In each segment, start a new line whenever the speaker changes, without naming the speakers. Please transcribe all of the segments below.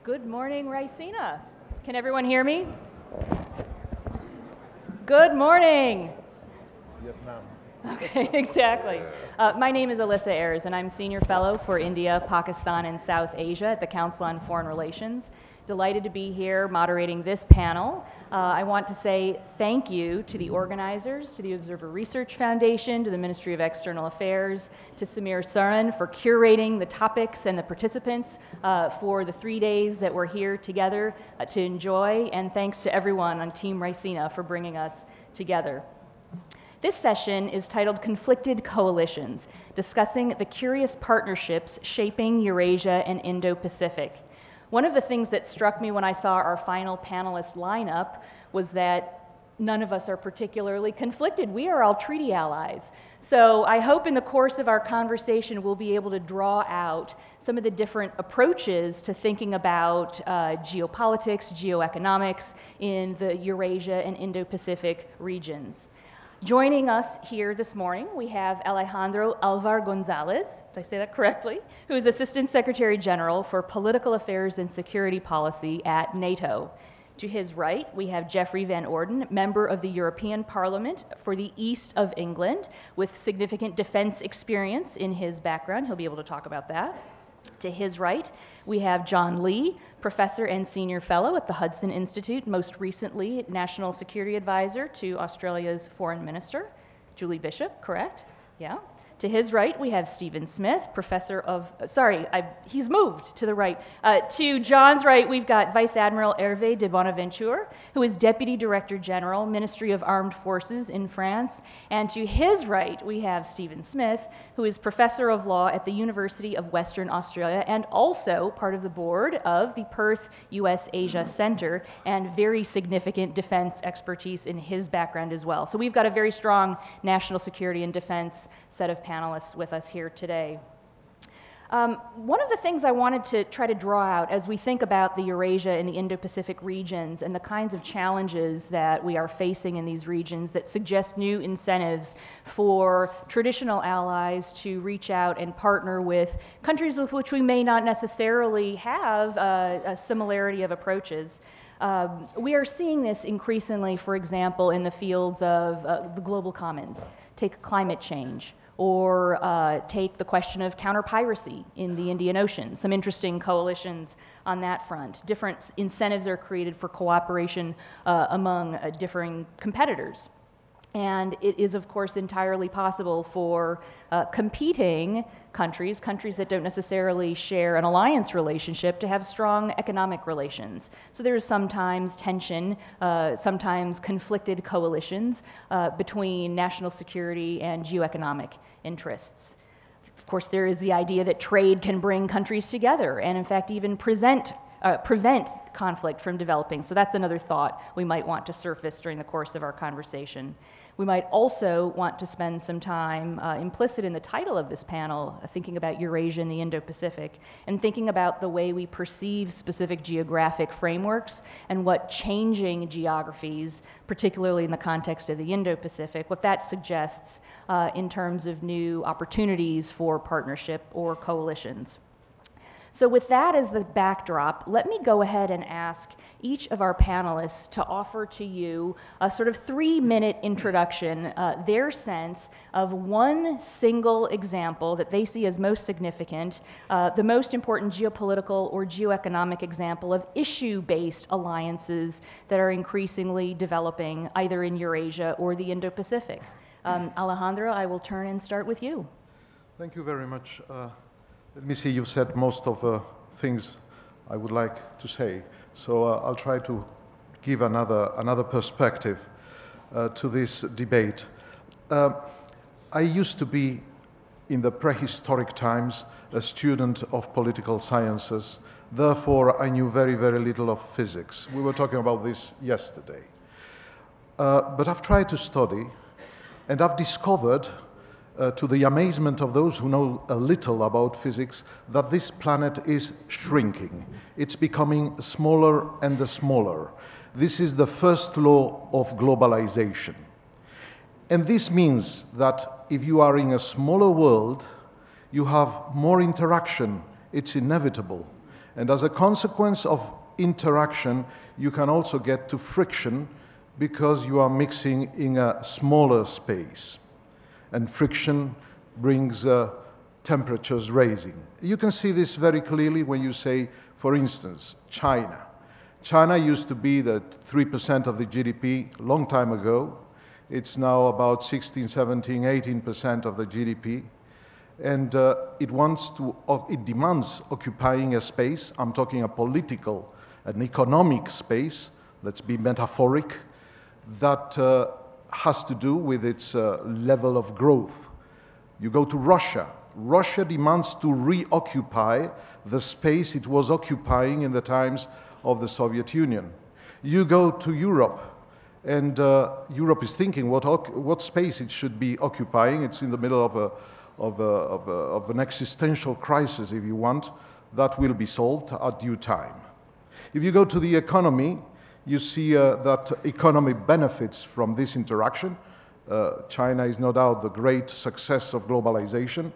Good morning, Raisina. Can everyone hear me? Good morning.
Vietnam.
Okay, exactly. My name is Alyssa Ayers, and I'm Senior Fellow for India, Pakistan, and South Asia at the Council on Foreign Relations. Delighted to be here moderating this panel. I want to say thank you to the organizers, to the Observer Research Foundation, to the Ministry of External Affairs, to Samir Saran for curating the topics and the participants for the 3 days that we're here together to enjoy, and thanks to everyone on Team Raisina for bringing us together. This session is titled Conflicted Coalitions, discussing the curious partnerships shaping Eurasia and Indo-Pacific. One of the things that struck me when I saw our final panelist lineup was that none of us are particularly conflicted. We are all treaty allies. So I hope in the course of our conversation we'll be able to draw out some of the different approaches to thinking about geopolitics, geoeconomics in the Eurasia and Indo-Pacific regions. Joining us here this morning, we have Alejandro Alvargonzález, did I say that correctly? Who is Assistant Secretary General for Political Affairs and Security Policy at NATO. To his right, we have Geoffrey van Orden, member of the European Parliament for the East of England, with significant defense experience in his background. He'll be able to talk about that. To his right, we have John Lee, professor and senior fellow at the Hudson Institute, most recently National Security Advisor to Australia's Foreign Minister. Julie Bishop, correct? Yeah. To his right, we have Stephen Smith, professor of, he's moved to the right. To John's right, we've got Vice Admiral Hervé de Bonaventure, who is Deputy Director General, Ministry of Armed Forces in France. And to his right, we have Stephen Smith, who is Professor of Law at the University of Western Australia and also part of the board of the Perth US-Asia Center, and very significant defense expertise in his background as well. So we've got a very strong national security and defense set of panelists with us here today. One of the things I wanted to try to draw out as we think about the Eurasia and the Indo-Pacific regions and the kinds of challenges that we are facing in these regions that suggest new incentives for traditional allies to reach out and partner with countries with which we may not necessarily have a similarity of approaches. We are seeing this increasingly, for example, in the fields of the global commons. Take climate change, or take the question of counter-piracy in the Indian Ocean. Some interesting coalitions on that front. Different incentives are created for cooperation among differing competitors. And it is, of course, entirely possible for competing countries that don't necessarily share an alliance relationship, to have strong economic relations. So there's sometimes tension, sometimes conflicted coalitions between national security and geoeconomic interests. Of course, there is the idea that trade can bring countries together and, in fact, even prevent conflict from developing. So that's another thought we might want to surface during the course of our conversation. We might also want to spend some time, implicit in the title of this panel, thinking about Eurasia and the Indo-Pacific, and thinking about the way we perceive specific geographic frameworks and what changing geographies, particularly in the context of the Indo-Pacific, what that suggests in terms of new opportunities for partnership or coalitions. So with that as the backdrop, let me go ahead and ask each of our panelists to offer to you a sort of 3-minute introduction, their sense of one single example that they see as most significant, the most important geopolitical or geoeconomic example of issue-based alliances that are increasingly developing either in Eurasia or the Indo-Pacific. Alejandro, I will turn and start with you.
Thank you very much. Let me see, you've said most of the things I would like to say. So I'll try to give another perspective to this debate. I used to be, in the prehistoric times, a student of political sciences. Therefore, I knew very, very little of physics. We were talking about this yesterday. But I've tried to study, and I've discovered, to the amazement of those who know a little about physics, that this planet is shrinking. It's becoming smaller and smaller. This is the first law of globalization. And this means that if you are in a smaller world, you have more interaction. It's inevitable. And as a consequence of interaction, you can also get to friction because you are mixing in a smaller space. And friction brings temperatures rising. You can see this very clearly when you say, for instance, China. China used to be the 3% of the GDP a long time ago. It's now about 16, 17, 18% of the GDP. And it demands occupying a space. I'm talking a political, an economic space, let's be metaphoric, that has to do with its level of growth. You go to Russia. Russia demands to reoccupy the space it was occupying in the times of the Soviet Union. You go to Europe, and Europe is thinking what space it should be occupying. It's in the middle of an existential crisis, if you want, that will be solved at due time. If you go to the economy, you see that economy benefits from this interaction. China is no doubt the great success of globalization,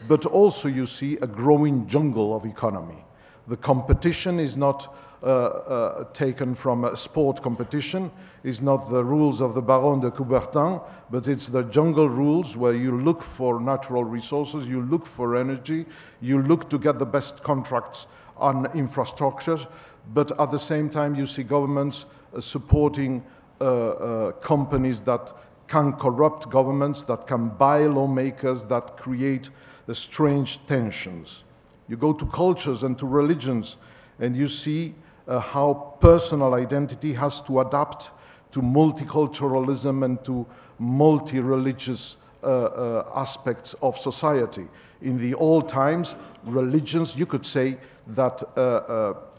but also you see a growing jungle of economy. The competition is not taken from a sport competition, is not the rules of the Baron de Coubertin, but it's the jungle rules where you look for natural resources, you look for energy, you look to get the best contracts on infrastructures, but at the same time you see governments supporting companies that can corrupt governments, that can buy lawmakers, that create strange tensions. You go to cultures and to religions, and you see how personal identity has to adapt to multiculturalism and to multi-religious aspects of society. In the old times, religions, you could say that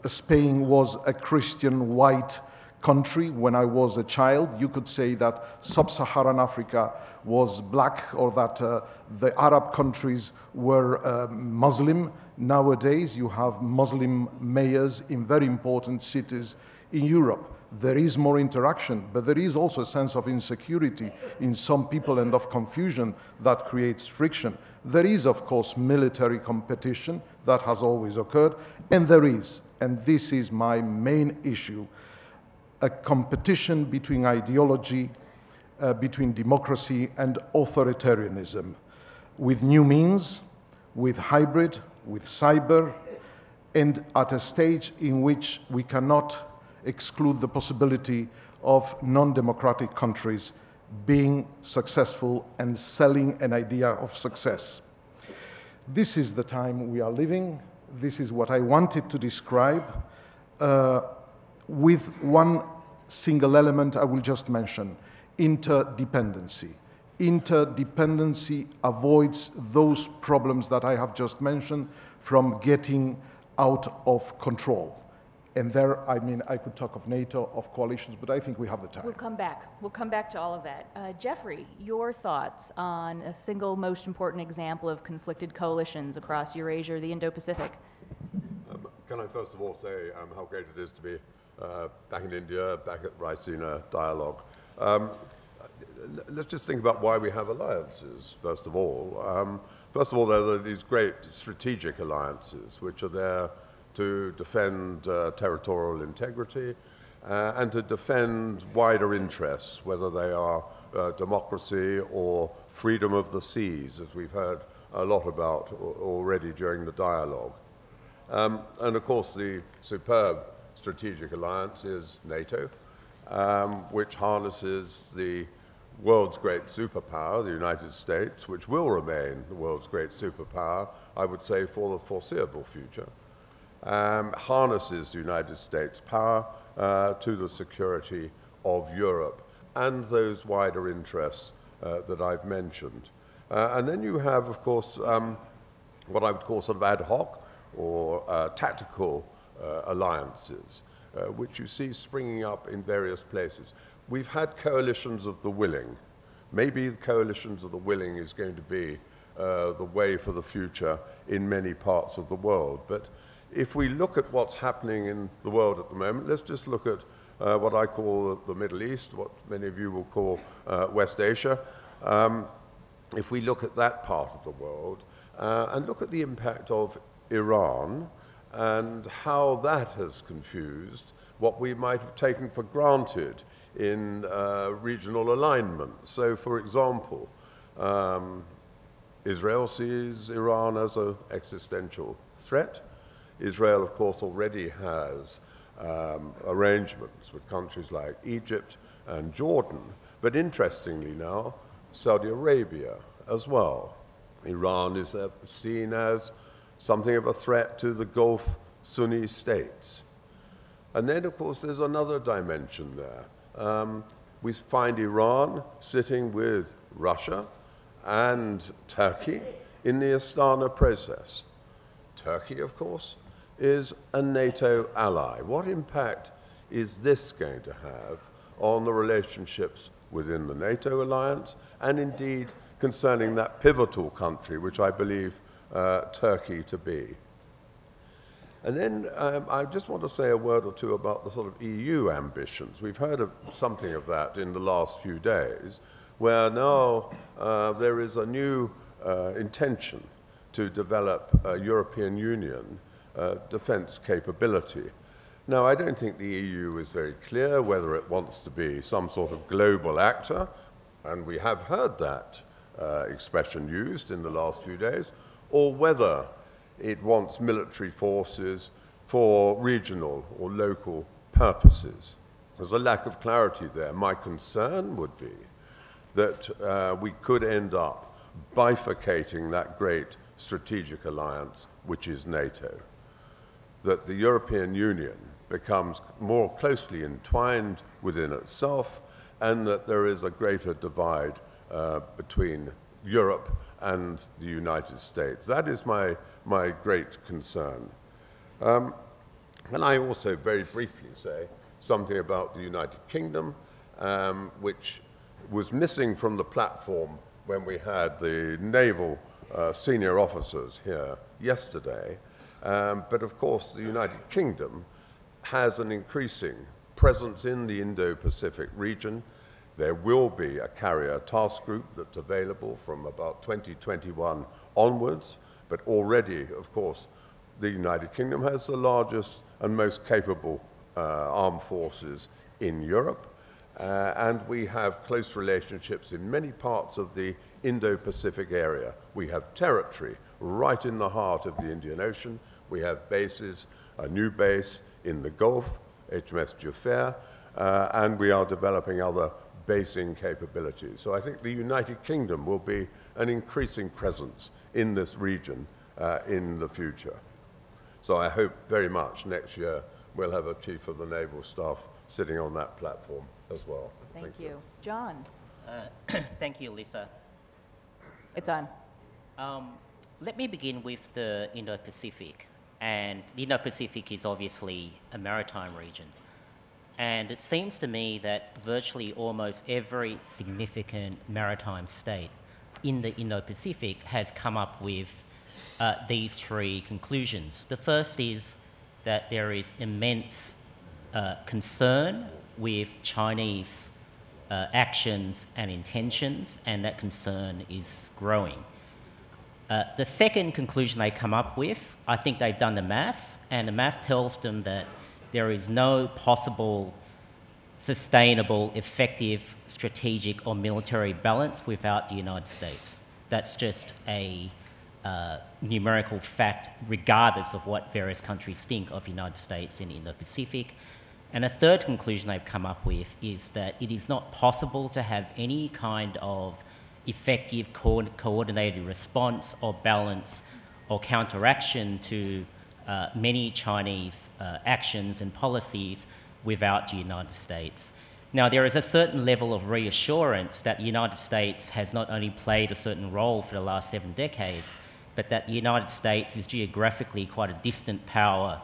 Spain was a Christian white country. When I was a child, you could say that sub-Saharan Africa was black, or that the Arab countries were Muslim. Nowadays, you have Muslim mayors in very important cities in Europe. There is more interaction, but there is also a sense of insecurity in some people and of confusion that creates friction. There is, of course, military competition that has always occurred, and there is, and this is my main issue, a competition between ideology, between democracy and authoritarianism, with new means, with hybrid, with cyber, and at a stage in which we cannot exclude the possibility of non-democratic countries being successful and selling an idea of success. This is the time we are living. This is what I wanted to describe with one single element I will just mention: interdependency. Interdependency avoids those problems that I have just mentioned from getting out of control. And there, I mean, I could talk of NATO, of coalitions, but I think we have the time.
We'll come back. We'll come back to all of that. Geoffrey, your thoughts on a single most important example of conflicted coalitions across Eurasia or the Indo-Pacific?
Can I first of all say how great it is to be back in India, back at Raisina Dialogue. Let's just think about why we have alliances, first of all. First of all, there are these great strategic alliances which are there to defend territorial integrity and to defend wider interests, whether they are democracy or freedom of the seas, as we've heard a lot about already during the dialogue. And of course, the superb strategic alliance is NATO, which harnesses the world's great superpower, the United States, which will remain the world's great superpower, I would say, for the foreseeable future, harnesses the United States' power to the security of Europe and those wider interests that I've mentioned. And then you have, of course, what I would call sort of ad hoc or tactical alliances, which you see springing up in various places. We've had coalitions of the willing. Maybe the coalitions of the willing is going to be the way for the future in many parts of the world. But if we look at what's happening in the world at the moment, let's just look at what I call the Middle East, what many of you will call West Asia. If we look at that part of the world and look at the impact of Iran and how that has confused what we might have taken for granted in regional alignment. So, for example, Israel sees Iran as an existential threat. Israel, of course, already has arrangements with countries like Egypt and Jordan, but interestingly now, Saudi Arabia as well. Iran is seen as something of a threat to the Gulf Sunni states. And then, of course, there's another dimension there. We find Iran sitting with Russia and Turkey in the Astana process. Turkey, of course, is a NATO ally. What impact is this going to have on the relationships within the NATO alliance, and indeed concerning that pivotal country, which I believe Turkey to be? And then I just want to say a word or two about the sort of EU ambitions. We've heard of something of that in the last few days, where now there is a new intention to develop a European Union defense capability. Now, I don't think the EU is very clear whether it wants to be some sort of global actor, and we have heard that expression used in the last few days, or whether it wants military forces for regional or local purposes. There's a lack of clarity there. My concern would be that we could end up bifurcating that great strategic alliance, which is NATO, that the European Union becomes more closely entwined within itself, and that there is a greater divide between Europe and the United States. That is my great concern. And I also very briefly say something about the United Kingdom, which was missing from the platform when we had the naval senior officers here yesterday. But of course, the United Kingdom has an increasing presence in the Indo-Pacific region. There will be a carrier task group that's available from about 2021 onwards, but already, of course, the United Kingdom has the largest and most capable armed forces in Europe, and we have close relationships in many parts of the Indo-Pacific area. We have territory right in the heart of the Indian Ocean. We have bases, a new base in the Gulf, HMS Geoffrey, and we are developing other basing capabilities. So I think the United Kingdom will be an increasing presence in this region in the future. So I hope very much next year we'll have a Chief of the Naval Staff sitting on that platform as well.
Thank you. John.
Thank you, Lisa.
It's on.
Let me begin with the Indo-Pacific. And the Indo-Pacific is obviously a maritime region. And it seems to me that virtually almost every significant maritime state in the Indo-Pacific has come up with these three conclusions. The first is that there is immense concern with Chinese actions and intentions, and that concern is growing. The second conclusion they come up with, I think they've done the math, and the math tells them that there is no possible sustainable, effective, strategic or military balance without the United States. That's just a numerical fact, regardless of what various countries think of the United States in the Indo-Pacific. And a third conclusion they've come up with is that it is not possible to have any kind of effective coordinated response or balance or counteraction to many Chinese actions and policies without the United States. Now, there is a certain level of reassurance that the United States has not only played a certain role for the last 7 decades, but that the United States is geographically quite a distant power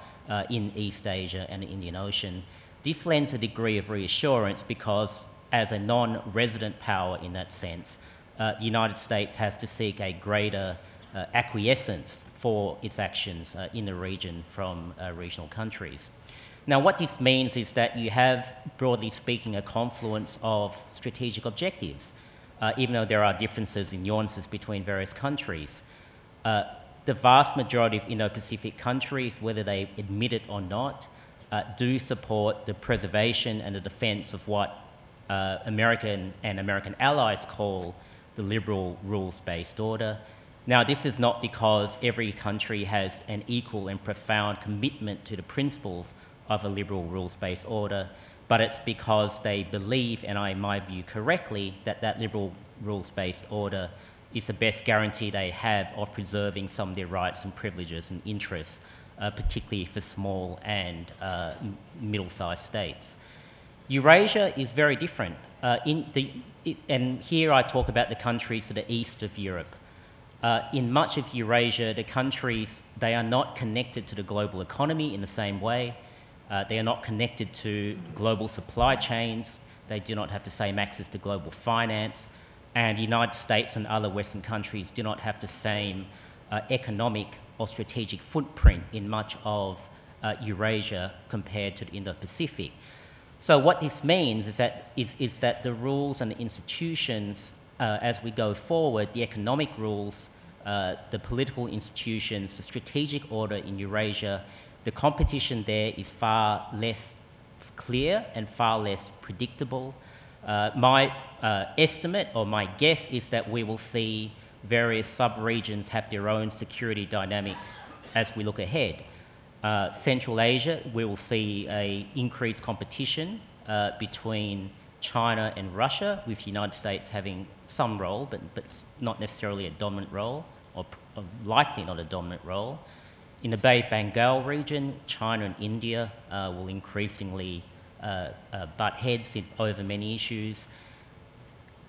in East Asia and the Indian Ocean. This lends a degree of reassurance because, as a non-resident power in that sense, the United States has to seek a greater acquiescence for its actions in the region from regional countries. Now, what this means is that you have, broadly speaking, a confluence of strategic objectives, even though there are differences in nuances between various countries. the vast majority of Indo-Pacific countries, whether they admit it or not, do support the preservation and the defense of what American and American allies call the liberal rules-based order. Now, this is not because every country has an equal and profound commitment to the principles of a liberal rules-based order, but it's because they believe, and in my view correctly, that that liberal rules-based order is the best guarantee they have of preserving some of their rights and privileges and interests, particularly for small and middle-sized states. Eurasia is very different. And here I talk about the countries to the east of Europe. In much of Eurasia, the countries, they are not connected to the global economy in the same way. They are not connected to global supply chains. They do not have the same access to global finance. And the United States and other Western countries do not have the same economic or strategic footprint in much of Eurasia compared to the Indo-Pacific. So what this means is that the rules and the institutions, as we go forward, the economic rules, the political institutions, the strategic order in Eurasia, the competition there is far less clear and far less predictable. My estimate or my guess is that we will see various sub-regions have their own security dynamics as we look ahead. Central Asia, we will see an increased competition between China and Russia, with the United States having some role, but not necessarily a dominant role, or likely not a dominant role. In the Bay of Bengal region, China and India will increasingly butt heads over many issues.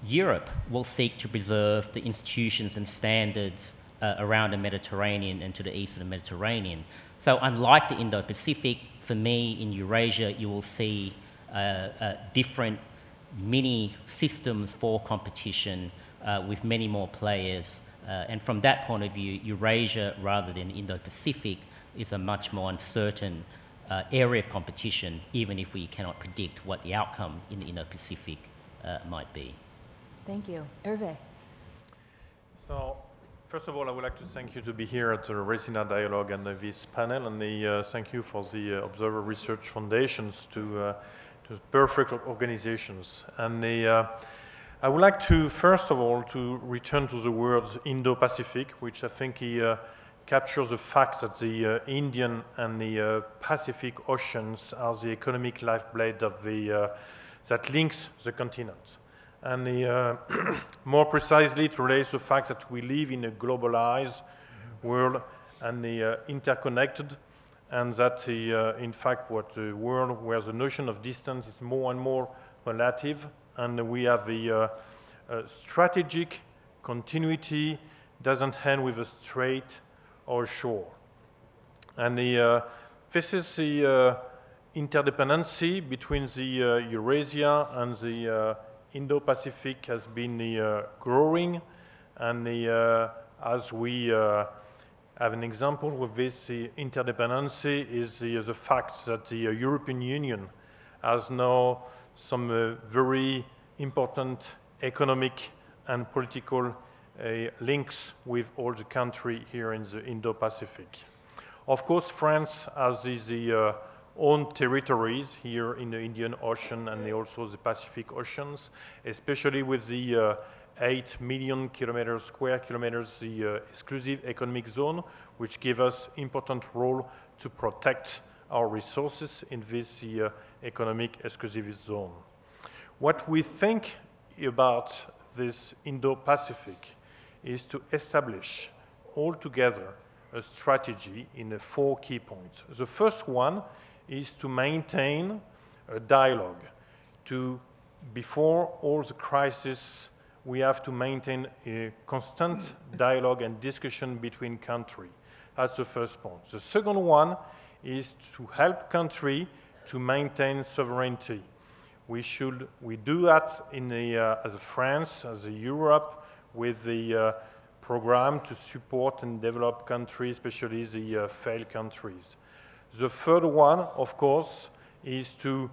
Europe will seek to preserve the institutions and standards around the Mediterranean and to the east of the Mediterranean. So unlike the Indo-Pacific, for me, in Eurasia, you will see different mini systems for competition with many more players. And from that point of view, Eurasia, rather than Indo-Pacific, is a much more uncertain area of competition, even if we cannot predict what the outcome in the Indo-Pacific might be.
Thank you. Hervé.
So, first of all, I would like to thank you to be here at the Raisina Dialogue and this panel, and thank you for the Observer Research Foundations to perfect organizations. And I would like to, first of all, to return to the word Indo-Pacific, which I think captures the fact that the Indian and the Pacific Oceans are the economic lifeblood of that links the continent. And more precisely, it relates to the fact that we live in a globalized world and interconnected, and that in fact, what the world where the notion of distance is more and more relative, and we have the strategic continuity doesn't end with a strait or shore. And this is the interdependency between the Eurasia and the Indo-Pacific has been growing, and as we have an example with this interdependency is the fact that the European Union has now some very important economic and political links with all the countries here in the Indo-Pacific. Of course, France has these own territories here in the Indian Ocean and also the Pacific Oceans, especially with the 8 million square kilometers, the exclusive economic zone, which give us important role to protect our resources in this economic exclusive zone. What we think about this Indo-Pacific is to establish altogether a strategy in 4 key points. The first one is to maintain a dialogue. Before all the crises, we have to maintain a constant dialogue and discussion between countries. That's the first point. The second one is to help country to maintain sovereignty. We do that as a France, as a Europe, with the program to support and develop countries, especially the failed countries. The third one, of course, is to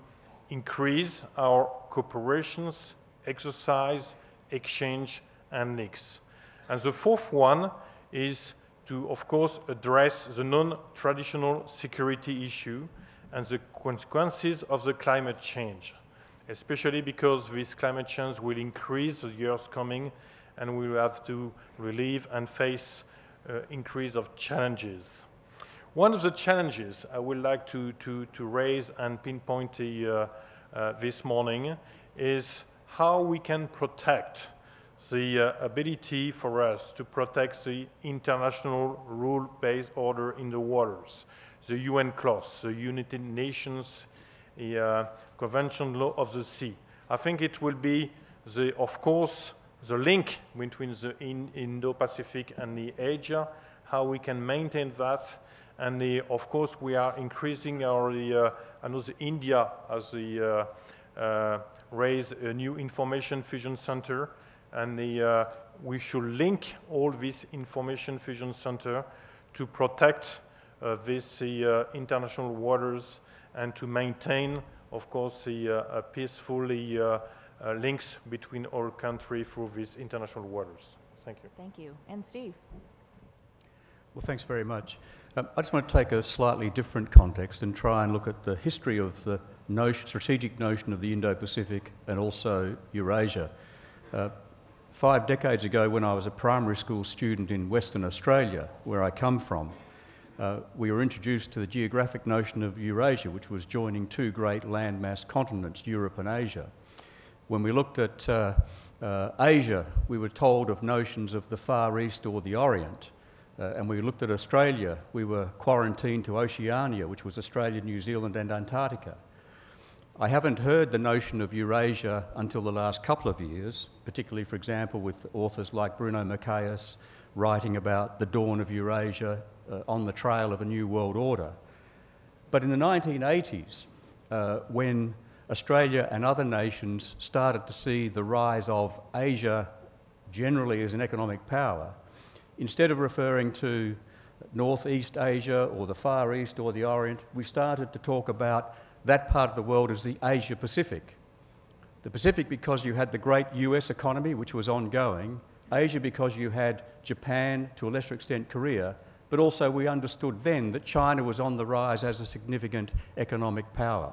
increase our cooperations, exercise, exchange, and links. And the fourth one is to, of course, address the non-traditional security issue and the consequences of the climate change, especially because this climate change will increase the years coming, and we will have to relieve and face increase of challenges. One of the challenges I would like to raise and pinpoint this morning is how we can protect the ability for us to protect the international rule-based order in the waters, the UN clause, the United Nations Convention Law of the Sea. I think it will be, of course, the link between the Indo-Pacific and the Asia, how we can maintain that. And of course, we are increasing our, I know India has raised a new information fusion center, and we should link all this information fusion center to protect these international waters and to maintain, of course, the peacefully links between all countries through these international waters. Thank you.
Thank you. And Steve?
Well, thanks very much. I just want to take a slightly different context and try and look at the history of the strategic notion of the Indo-Pacific and also Eurasia. 5 decades ago, when I was a primary school student in Western Australia, where I come from, we were introduced to the geographic notion of Eurasia, which was joining 2 great landmass continents, Europe and Asia. When we looked at Asia, we were told of notions of the Far East or the Orient. And we looked at Australia, we were quarantined to Oceania, which was Australia, New Zealand and Antarctica. I haven't heard the notion of Eurasia until the last couple of years, particularly, for example, with authors like Bruno Macias writing about the dawn of Eurasia on the trail of a new world order. But in the 1980s, when Australia and other nations started to see the rise of Asia generally as an economic power, instead of referring to Northeast Asia or the Far East or the Orient, we started to talk about that part of the world as the Asia-Pacific. The Pacific because you had the great US economy, which was ongoing, Asia because you had Japan, to a lesser extent Korea, but also we understood then that China was on the rise as a significant economic power.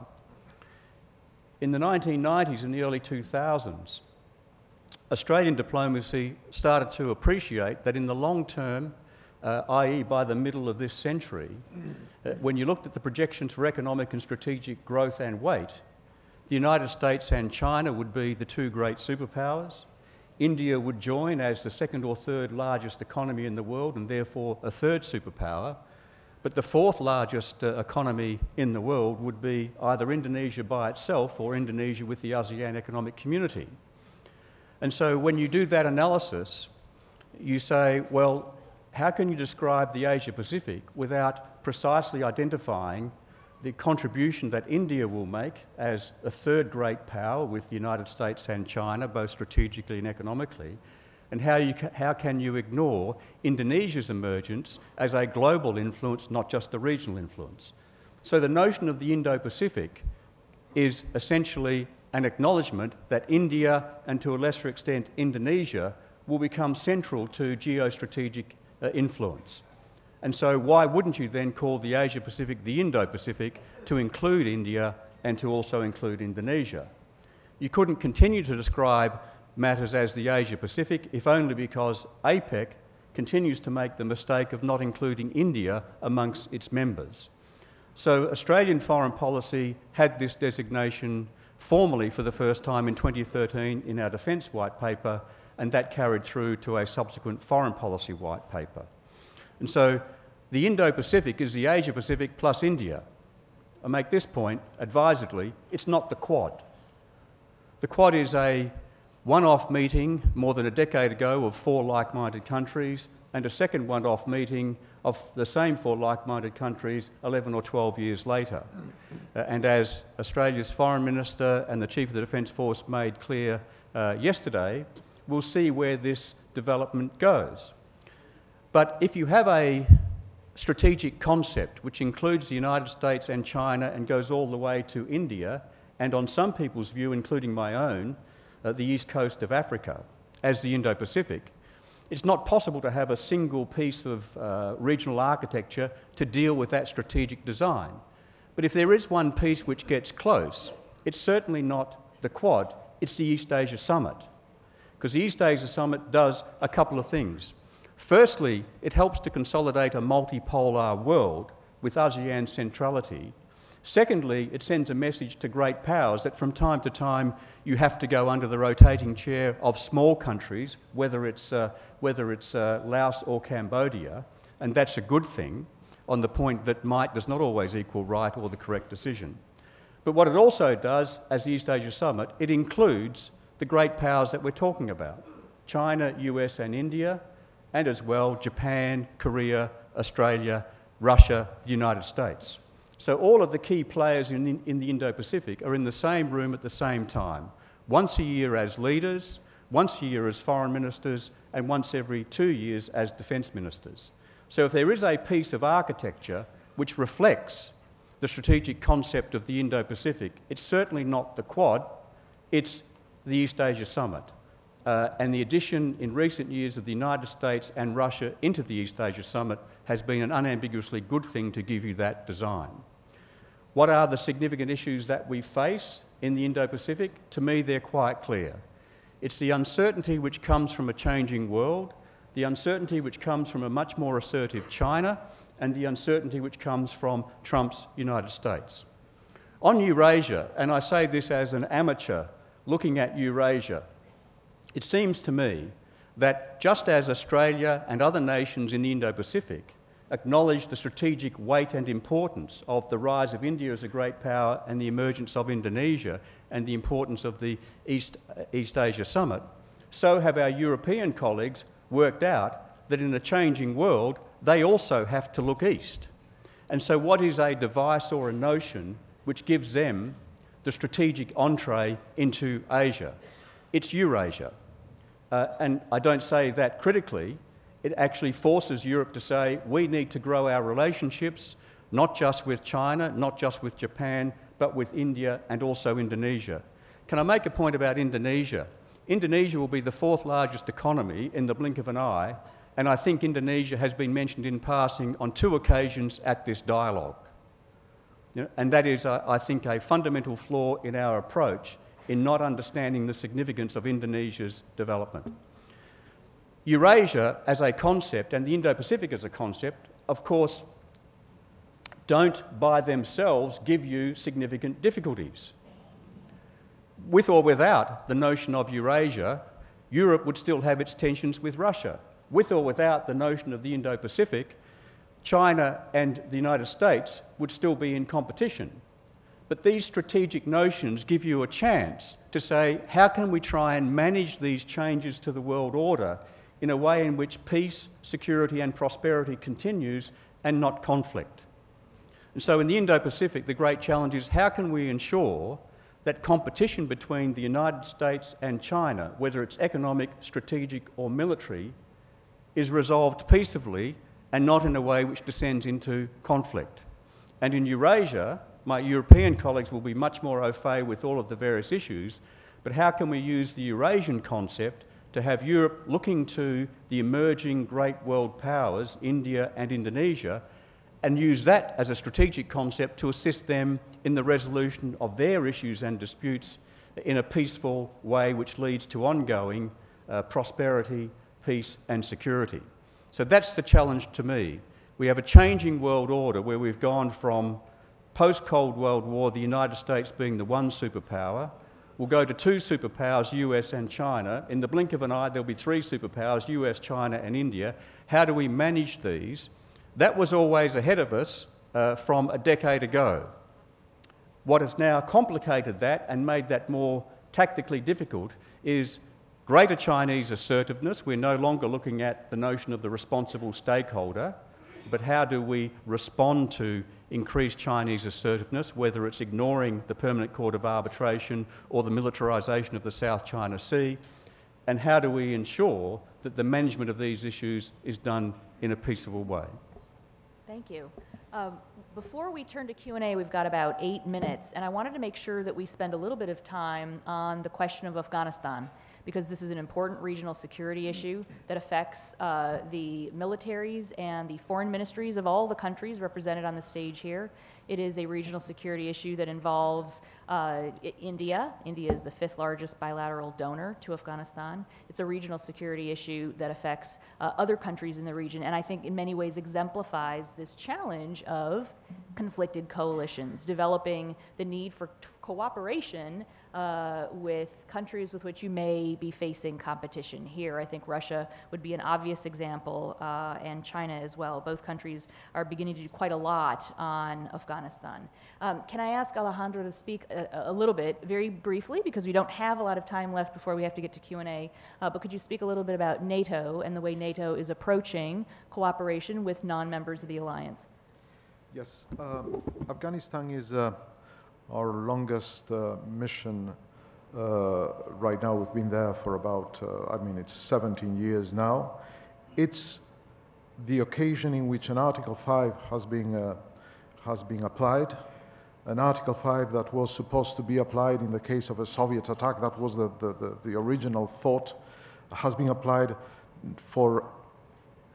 In the 1990s and the early 2000s, Australian diplomacy started to appreciate that in the long term, i.e. by the middle of this century, when you looked at the projections for economic and strategic growth and weight, the United States and China would be the 2 great superpowers. India would join as the 2nd or 3rd largest economy in the world and therefore a 3rd superpower. But the 4th largest economy in the world would be either Indonesia by itself or Indonesia with the ASEAN Economic Community. And so when you do that analysis, you say, well, how can you describe the Asia-Pacific without precisely identifying the contribution that India will make as a 3rd great power with the United States and China, both strategically and economically, and how can you ignore Indonesia's emergence as a global influence, not just a regional influence? So the notion of the Indo-Pacific is essentially an acknowledgement that India, and to a lesser extent Indonesia, will become central to geostrategic influence. And so why wouldn't you then call the Asia-Pacific the Indo-Pacific to include India and to also include Indonesia? You couldn't continue to describe matters as the Asia-Pacific if only because APEC continues to make the mistake of not including India amongst its members. So Australian foreign policy had this designation formally for the first time in 2013 in our Defence White Paper, and that carried through to a subsequent foreign policy white paper. And so the Indo-Pacific is the Asia-Pacific plus India. I make this point advisedly, it's not the Quad. The Quad is a one-off meeting more than a decade ago of 4 like-minded countries, and a second one-off meeting of the same 4 like-minded countries 11 or 12 years later. And as Australia's Foreign Minister and the Chief of the Defence Force made clear yesterday, we'll see where this development goes. But if you have a strategic concept which includes the United States and China and goes all the way to India, and on some people's view, including my own, the east coast of Africa, as the Indo-Pacific, It's not possible to have a single piece of regional architecture to deal with that strategic design. But if there is one piece which gets close, it's certainly not the Quad, it's the East Asia Summit. Because the East Asia Summit does a couple of things. Firstly, it helps to consolidate a multipolar world with ASEAN centrality. Secondly, it sends a message to great powers that from time to time you have to go under the rotating chair of small countries, whether it's Laos or Cambodia, and that's a good thing on the point that might does not always equal right or the correct decision. But what it also does, as the East Asia Summit, it includes the great powers that we're talking about, China, US and India, and as well Japan, Korea, Australia, Russia, the United States. So all of the key players in the Indo-Pacific are in the same room at the same time, once a year as leaders, once a year as foreign ministers, and once every 2 years as defence ministers. So if there is a piece of architecture which reflects the strategic concept of the Indo-Pacific, it's certainly not the Quad, it's the East Asia Summit. And the addition in recent years of the United States and Russia into the East Asia Summit has been an unambiguously good thing to give you that design. What are the significant issues that we face in the Indo-Pacific? To me, they're quite clear. It's the uncertainty which comes from a changing world, the uncertainty which comes from a much more assertive China, and the uncertainty which comes from Trump's United States. On Eurasia, and I say this as an amateur looking at Eurasia, it seems to me that just as Australia and other nations in the Indo-Pacific acknowledge the strategic weight and importance of the rise of India as a great power and the emergence of Indonesia and the importance of the East Asia Summit, so have our European colleagues worked out that in a changing world, they also have to look east. And so what is a device or a notion which gives them the strategic entree into Asia? It's Eurasia. And I don't say that critically. It actually forces Europe to say, we need to grow our relationships, not just with China, not just with Japan, but with India and also Indonesia. Can I make a point about Indonesia? Indonesia will be the 4th largest economy in the blink of an eye, and I think Indonesia has been mentioned in passing on 2 occasions at this dialogue. You know, and that is, I think, a fundamental flaw in our approach in not understanding the significance of Indonesia's development. Eurasia as a concept and the Indo-Pacific as a concept, of course, don't by themselves give you significant difficulties. With or without the notion of Eurasia, Europe would still have its tensions with Russia. With or without the notion of the Indo-Pacific, China and the United States would still be in competition. But these strategic notions give you a chance to say, how can we try and manage these changes to the world order in a way in which peace, security and prosperity continues and not conflict? And so in the Indo-Pacific, the great challenge is how can we ensure that competition between the United States and China, whether it's economic, strategic or military, is resolved peaceably and not in a way which descends into conflict. And in Eurasia, my European colleagues will be much more au fait with all of the various issues, but how can we use the Eurasian concept to have Europe looking to the emerging great world powers, India and Indonesia, and use that as a strategic concept to assist them in the resolution of their issues and disputes in a peaceful way which leads to ongoing prosperity, peace and security. So that's the challenge to me. We have a changing world order where we've gone from post-Cold World War, the United States being the one superpower. We'll go to 2 superpowers, US and China. In the blink of an eye, there'll be 3 superpowers, US, China and India. How do we manage these? That was always ahead of us from a decade ago. What has now complicated that and made that more tactically difficult is greater Chinese assertiveness. We're no longer looking at the notion of the responsible stakeholder, but how do we respond to increased Chinese assertiveness, whether it's ignoring the Permanent Court of Arbitration or the militarisation of the South China Sea, and how do we ensure that the management of these issues is done in a peaceable way?
Thank you. Before we turn to Q&A, we've got about 8 minutes, and I wanted to make sure that we spend a little bit of time on the question of Afghanistan, because this is an important regional security issue that affects the militaries and the foreign ministries of all the countries represented on the stage here. It is a regional security issue that involves India. India is the 5th largest bilateral donor to Afghanistan. It's a regional security issue that affects other countries in the region, and I think in many ways exemplifies this challenge of conflicted coalitions, developing the need for cooperation with countries with which you may be facing competition. Here, I think Russia would be an obvious example, and China as well. Both countries are beginning to do quite a lot on Afghanistan. Can I ask Alejandro to speak a little bit, very briefly, because we don't have a lot of time left before we have to get to Q&A, but could you speak a little bit about NATO and the way NATO is approaching cooperation with non-members of the alliance?
Yes, Afghanistan is our longest mission right now. We've been there for about, it's 17 years now. It's the occasion in which an Article 5 has been applied, an Article 5 that was supposed to be applied in the case of a Soviet attack. That was the original thought, has been applied for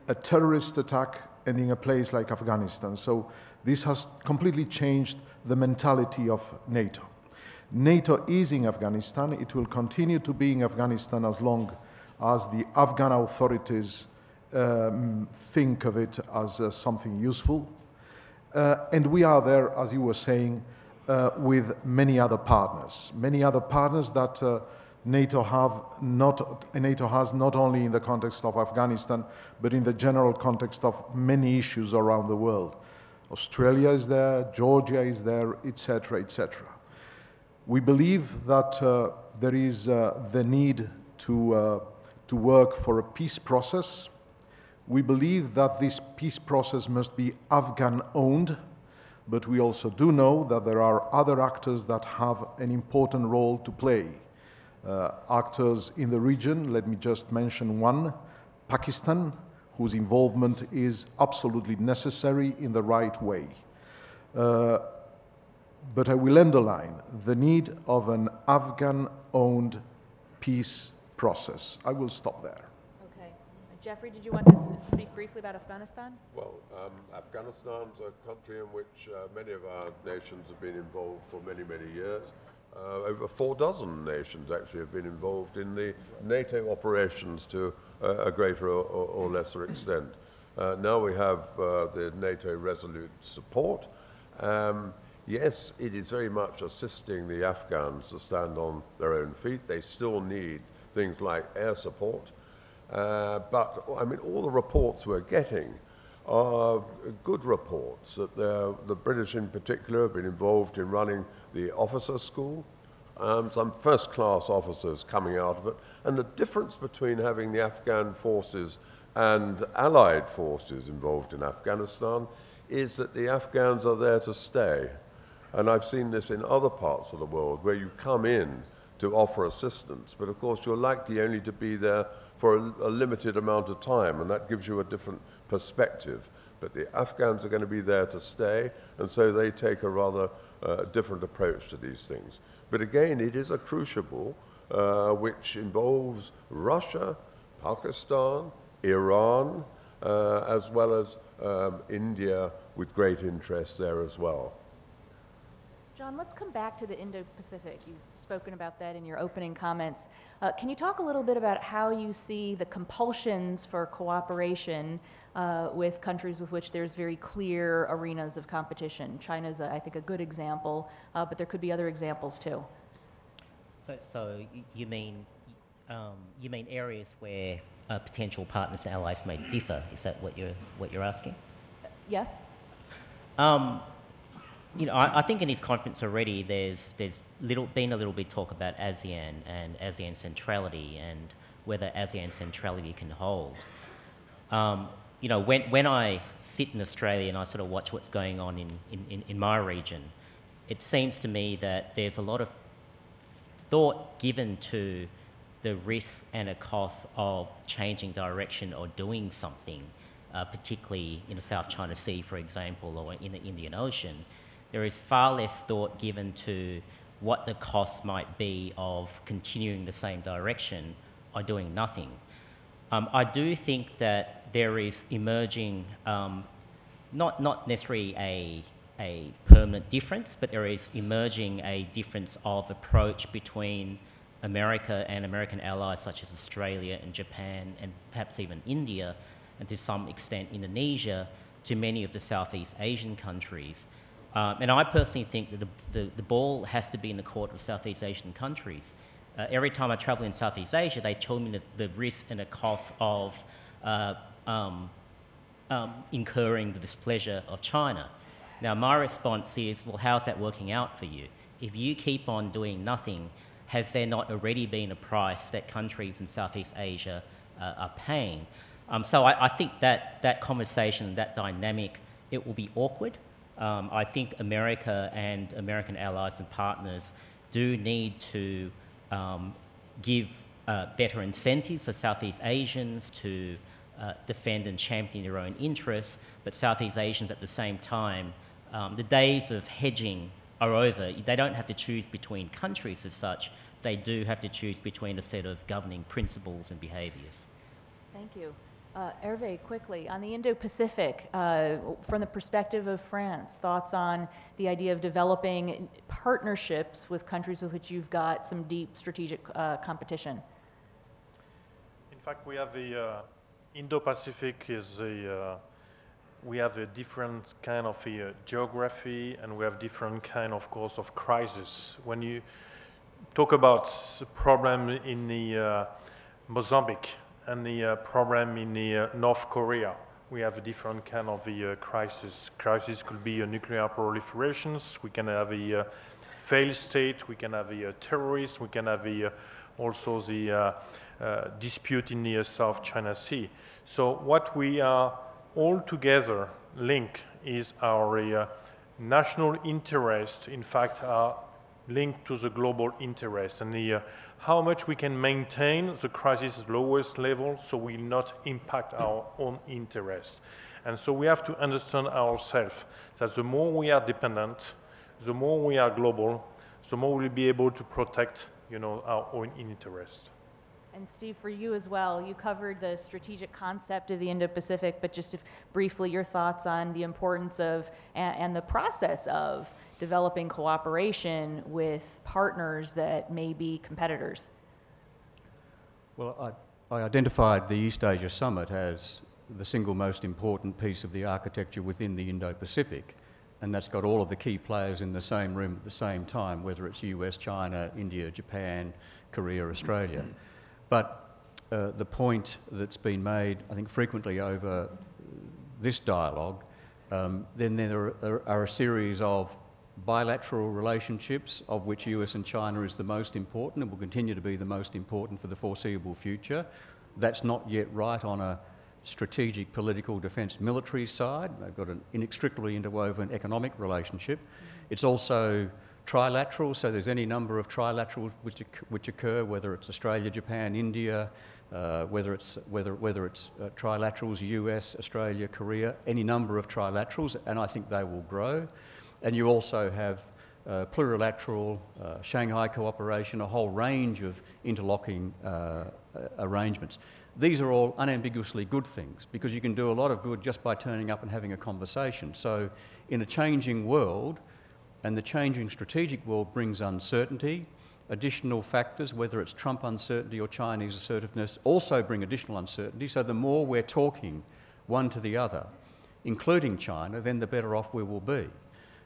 a terrorist attack and in a place like Afghanistan. So this has completely changed the mentality of NATO. NATO is in Afghanistan. It will continue to be in Afghanistan as long as the Afghan authorities think of it as something useful. And we are there, as you were saying, with many other partners that NATO has not only in the context of Afghanistan, but in the general context of many issues around the world. Australia is there, Georgia is there, etc., etc. We believe that there is the need to work for a peace process. We believe that this peace process must be Afghan-owned, but we also do know that there are other actors that have an important role to play. Actors in the region, let me just mention one, Pakistan, whose involvement is absolutely necessary in the right way. But I will underline the need of an Afghan-owned peace process. I will stop there.
Okay. Geoffrey, did you want to speak briefly about Afghanistan?
Well, Afghanistan's a country in which many of our nations have been involved for many, many years. Over 4 nations actually have been involved in the NATO operations to a greater or lesser extent. Now we have the NATO resolute support. Yes, it is very much assisting the Afghans to stand on their own feet. They still need things like air support. But, I mean, all the reports we're getting are good reports. That the British in particular have been involved in running the officer school, some first-class officers coming out of it. And the difference between having the Afghan forces and allied forces involved in Afghanistan is that the Afghans are there to stay. And I've seen this in other parts of the world where you come in to offer assistance, but of course you're likely only to be there for a limited amount of time, and that gives you a different perspective. But the Afghans are going to be there to stay, and so they take a rather different approach to these things. But again, it is a crucible which involves Russia, Pakistan, Iran, as well as India with great interest there as well.
John, let's come back to the Indo-Pacific. You've spoken about that in your opening comments. Can you talk a little bit about how you see the compulsions for cooperation with countries with which there's very clear arenas of competition? China's, I think, a good example, but there could be other examples too.
So you mean areas where potential partners and allies may differ? Is that what you're asking?
Yes.
You know, I think in this conference already there's been a little bit talk about ASEAN and ASEAN centrality and whether ASEAN centrality can hold. You know, when I sit in Australia and I sort of watch what's going on in my region, it seems to me that there's a lot of thought given to the risk and a cost of changing direction or doing something, particularly in the South China Sea, for example, or in the Indian Ocean. There is far less thought given to what the cost might be of continuing the same direction are doing nothing. I do think that there is emerging, not necessarily a permanent difference, but there is emerging a difference of approach between America and American allies such as Australia and Japan and perhaps even India, and to some extent Indonesia, to many of the Southeast Asian countries. And I personally think that the ball has to be in the court of Southeast Asian countries. Every time I travel in Southeast Asia, they told me the risk and the cost of incurring the displeasure of China. Now, my response is, well, how's that working out for you? If you keep on doing nothing, has there not already been a price that countries in Southeast Asia are paying? So I think that conversation, that dynamic, it will be awkward. I think America and American allies and partners do need to give better incentives for Southeast Asians to defend and champion their own interests, but Southeast Asians at the same time, the days of hedging are over. They don't have to choose between countries as such. They do have to choose between a set of governing principles and behaviours.
Thank you. Hervé, quickly, on the Indo-Pacific, from the perspective of France, thoughts on the idea of developing partnerships with countries with which you've got some deep strategic competition?
In fact, we have the Indo-Pacific is we have a different kind of geography, and we have different kind, of course, of crisis. When you talk about the problem in the Mozambique and the problem in the North Korea, we have a different kind of crisis. Crisis could be nuclear proliferations. We can have a failed state. We can have a terrorist. We can have also the dispute in the South China Sea. So what we are all together link is our national interest, in fact, are linked to the global interest, and how much we can maintain the crisis lowest level so we will not impact our own interest. And so we have to understand ourselves that the more we are dependent, the more we are global, the more we'll be able to protect, our own interest.
And Steve, for you as well, you covered the strategic concept of the Indo-Pacific, but just briefly your thoughts on the importance of and the process of developing cooperation with partners that may be competitors.
Well, I identified the East Asia Summit as the single most important piece of the architecture within the Indo-Pacific, and that's got all of the key players in the same room at the same time, whether it's US, China, India, Japan, Korea, Australia. But the point that's been made, I think, frequently over this dialogue, then there are a series of bilateral relationships, of which US and China is the most important and will continue to be the most important for the foreseeable future. That's not yet right on a strategic, political, defence, military side. They've got an inextricably interwoven economic relationship. It's also trilateral, so there's any number of trilaterals which occur, whether it's Australia, Japan, India, whether it's trilaterals, US, Australia, Korea, any number of trilaterals, and I think they will grow. And you also have plurilateral, Shanghai cooperation, a whole range of interlocking arrangements. These are all unambiguously good things, because you can do a lot of good just by turning up and having a conversation. So in a changing world, and the changing strategic world brings uncertainty, additional factors, whether it's Trump uncertainty or Chinese assertiveness, also bring additional uncertainty. So the more we're talking one to the other, including China, then the better off we will be.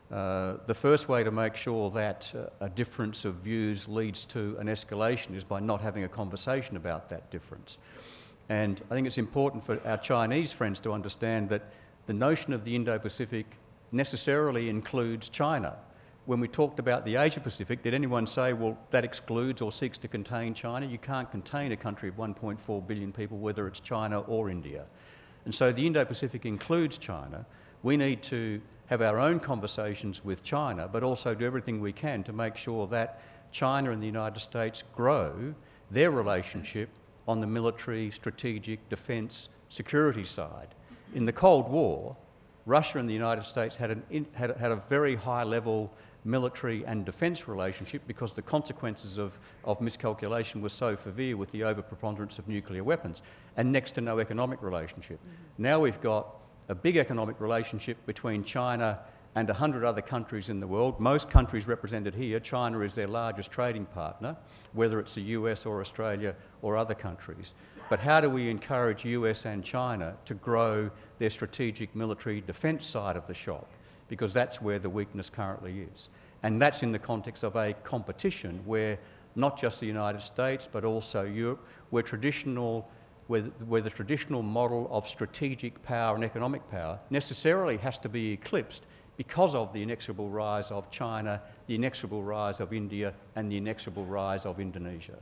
The first way to make sure that a difference of views leads to an escalation is by not having a conversation about that difference. And I think it's important for our Chinese friends to understand that the notion of the Indo-Pacific necessarily includes China. When we talked about the Asia-Pacific, did anyone say, well, that excludes or seeks to contain China? You can't contain a country of 1.4 billion people, whether it's China or India. And so the Indo-Pacific includes China. We need to have our own conversations with China, but also do everything we can to make sure that China and the United States grow their relationship on the military, strategic, defence, security side. In the Cold War, Russia and the United States had a very high level military and defence relationship because the consequences of miscalculation were so severe with the overpreponderance of nuclear weapons, and next to no economic relationship. Now we've got a big economic relationship between China and 100 other countries in the world. Most countries represented here. China is their largest trading partner, whether it's the US or Australia or other countries. But how do we encourage US and China to grow their strategic military defence side of the shop? Because that's where the weakness currently is. And that's in the context of a competition where not just the United States, but also Europe, where the traditional model of strategic power and economic power necessarily has to be eclipsed because of the inexorable rise of China, the inexorable rise of India, and the inexorable rise of Indonesia.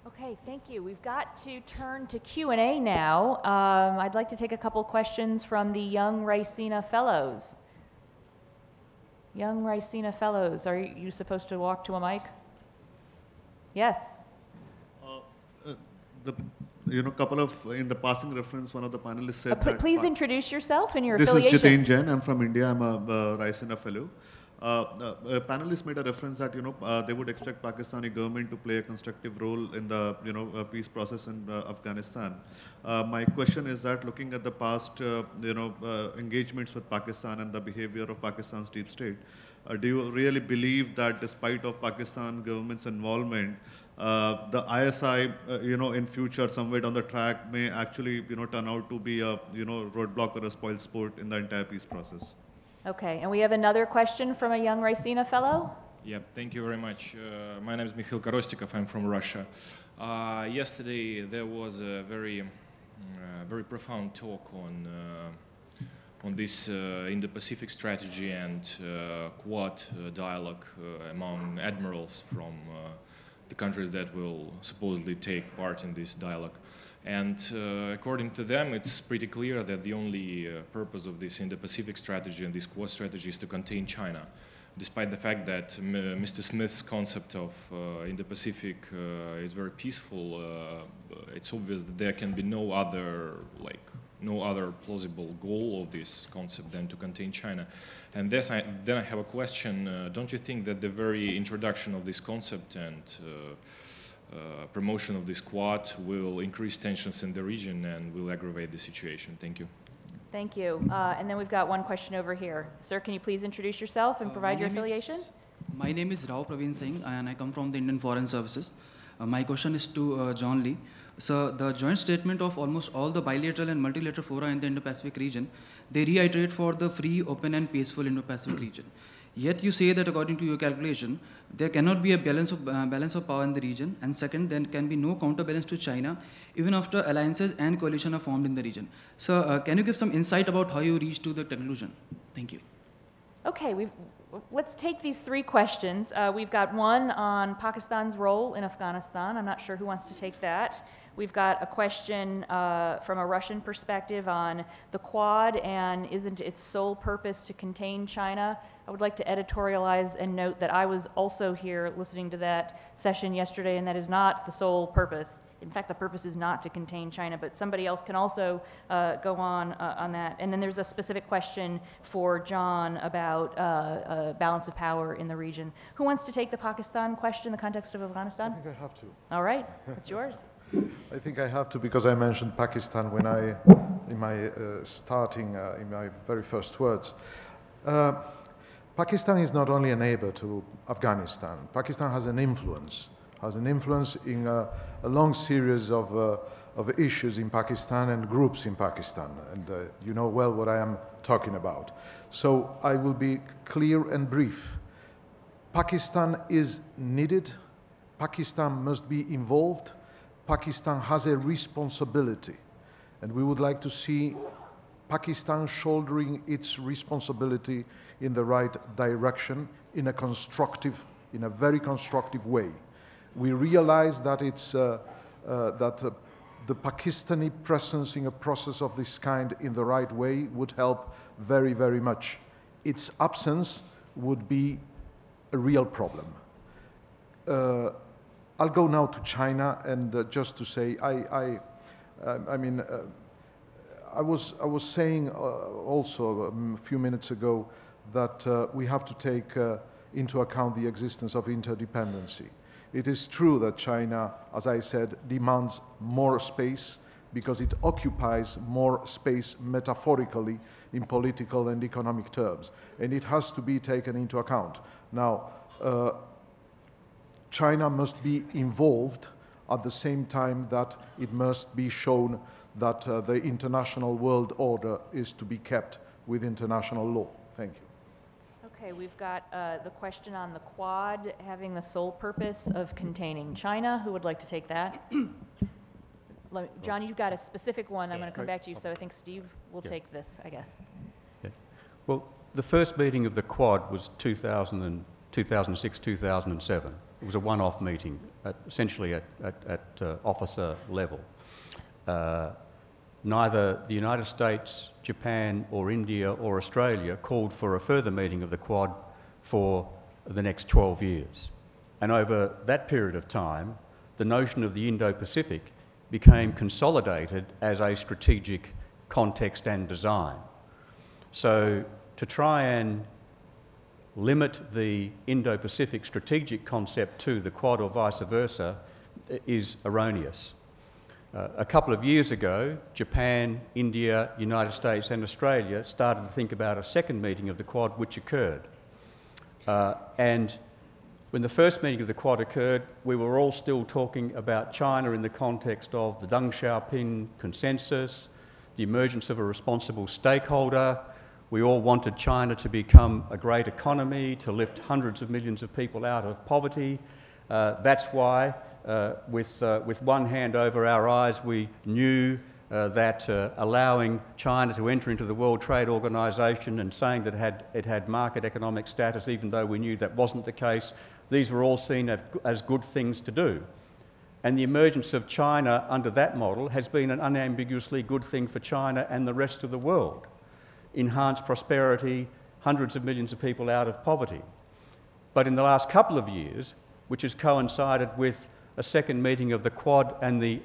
Okay, thank you. We've got to turn to Q&A now. I'd like to take a couple questions from the Young Raisina Fellows. Young Raisina Fellows, are you supposed to walk to a mic? Yes.
In the passing reference, one of the panelists said that...
Please introduce yourself and your affiliation.
This is Jiten Jain. I'm from India. I'm a Raisina fellow. A panelist made a reference that they would expect Pakistani government to play a constructive role in the peace process in Afghanistan. My question is that looking at the past engagements with Pakistan and the behavior of Pakistan's deep state, do you really believe that despite of Pakistan government's involvement, the ISI in future somewhere down the track may actually turn out to be a roadblock or a spoil sport in the entire peace process?
Okay, and we have another question from a Young Raisina fellow.
Yeah, thank you very much. My name is Mikhail Korostikov. I'm from Russia. Yesterday there was a very profound talk on this Indo-Pacific strategy and Quad dialogue among admirals from the countries that will supposedly take part in this dialogue. And according to them, it's pretty clear that the only purpose of this Indo-Pacific strategy and this Quad strategy is to contain China, despite the fact that Mr. Smith's concept of Indo-Pacific is very peaceful. It's obvious that there can be no other plausible goal of this concept than to contain China. And then I have a question. Don't you think that the very introduction of this concept and promotion of this Quad will increase tensions in the region and will aggravate the situation? Thank you.
Thank you. And then we've got one question over here. Sir, can you please introduce yourself and provide your affiliation?
My name is Rao Praveen Singh, and I come from the Indian Foreign Services. My question is to John Lee. So the joint statement of almost all the bilateral and multilateral fora in the Indo-Pacific region, they reiterate for the free, open, and peaceful Indo-Pacific region. Yet you say that according to your calculation, there cannot be a balance of power in the region, and second, there can be no counterbalance to China, even after alliances and coalition are formed in the region. So can you give some insight about how you reached to the conclusion? Thank you.
Okay, let's take these three questions. We've got one on Pakistan's role in Afghanistan. I'm not sure who wants to take that. We've got a question from a Russian perspective on the Quad and isn't its sole purpose to contain China. I would like to editorialize and note that I was also here listening to that session yesterday, and that is not the sole purpose. In fact, the purpose is not to contain China, but somebody else can also go on that. And then there's a specific question for John about balance of power in the region. Who wants to take the Pakistan question in the context of Afghanistan?
I think I have to.
All right, it's yours.
I think I have to because I mentioned Pakistan when in my very first words. Pakistan is not only a neighbor to Afghanistan. Pakistan has an influence in a long series of issues in Pakistan and groups in Pakistan. And you know well what I am talking about. So I will be clear and brief. Pakistan is needed. Pakistan must be involved. Pakistan has a responsibility. And we would like to see Pakistan shouldering its responsibility in the right direction in a very constructive way. We realize that the Pakistani presence in a process of this kind in the right way would help very, very much. Its absence would be a real problem. I'll go now to China and just to say, I was saying also a few minutes ago that we have to take into account the existence of interdependency. It is true that China, as I said, demands more space because it occupies more space metaphorically in political and economic terms, and it has to be taken into account. Now, China must be involved at the same time that it must be shown that the international world order is to be kept with international law. Thank you.
Okay, we've got the question on the Quad having the sole purpose of containing China. Who would like to take that? John, you've got a specific one. I'm going to come back to you, so I think Steve will take this, I guess.
Yeah. Well, the first meeting of the Quad was 2006, 2007. It was a one-off meeting, essentially at officer level. Neither the United States, Japan, or India, or Australia called for a further meeting of the Quad for the next 12 years. And over that period of time, the notion of the Indo-Pacific became consolidated as a strategic context and design. So to try and limit the Indo-Pacific strategic concept to the Quad or vice versa is erroneous. A couple of years ago, Japan, India, United States and Australia started to think about a second meeting of the Quad, which occurred. And when the first meeting of the Quad occurred, we were all still talking about China in the context of the Deng Xiaoping consensus, the emergence of a responsible stakeholder. We all wanted China to become a great economy, to lift hundreds of millions of people out of poverty. That's why, with one hand over our eyes, we knew that allowing China to enter into the World Trade Organization and saying that it had market economic status, even though we knew that wasn't the case, these were all seen as good things to do. And the emergence of China under that model has been an unambiguously good thing for China and the rest of the world. Enhanced prosperity, hundreds of millions of people out of poverty. But in the last couple of years, which has coincided with a second meeting of the Quad and the